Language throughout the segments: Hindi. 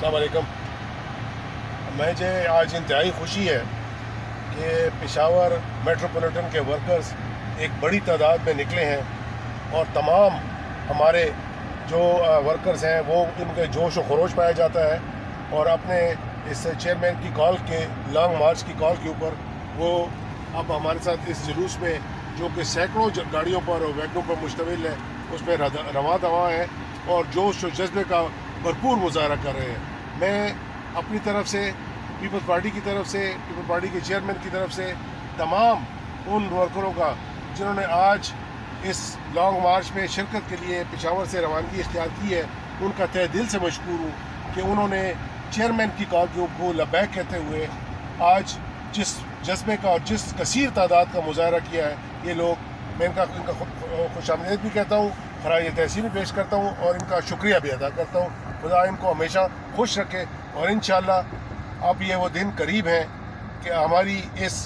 अस्सलाम वालेकुम। मुझे आज इंतहाई खुशी है कि पेशावर मेट्रोपॉलिटन के वर्कर्स एक बड़ी तादाद में निकले हैं और तमाम हमारे जो वर्कर्स हैं वो इनके जोश व खरोश पाया जाता है और अपने इस चेयरमैन की कॉल के लॉन्ग मार्च की कॉल के ऊपर वो अब हमारे साथ इस जुलूस में जो कि सैकड़ों गाड़ियों पर और वैगनों पर मुश्तमिल है उस पर रवा दवा है और जोश व जज्बे का भरपूर मुजाहरा कर रहे हैं। मैं अपनी तरफ से पीपल्स पार्टी की तरफ से पीपल्स पार्टी के चेयरमैन की तरफ से तमाम उन वर्करों का जिन्होंने आज इस लॉन्ग मार्च में शिरकत के लिए पेशावर से रवानगी इख्तियार की है उनका तहे दिल से मशकूर हूँ कि उन्होंने चेयरमैन की कॉल को लबैक कहते हुए आज जिस जज्बे का और जिस कसीर तादाद का मुजाहरा किया है ये लोग, मैं इनका खुशामदीद भी कहता हूँ, खराज तहसीन भी पेश करता हूँ और इनका शुक्रिया भी अदा करता हूँ। खुदा इनको हमेशा खुश रखे और इंशाअल्लाह अब ये वो दिन करीब हैं कि हमारी इस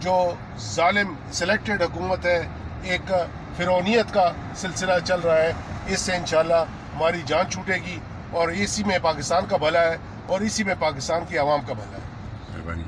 जो जालिम सिलेक्टेड हुकूमत है, एक फिरौनियत का सिलसिला चल रहा है, इससे इंशाअल्लाह हमारी जान छूटेगी और इसी में पाकिस्तान का भला है और इसी में पाकिस्तान की आवाम का भला है। मेहरबानी।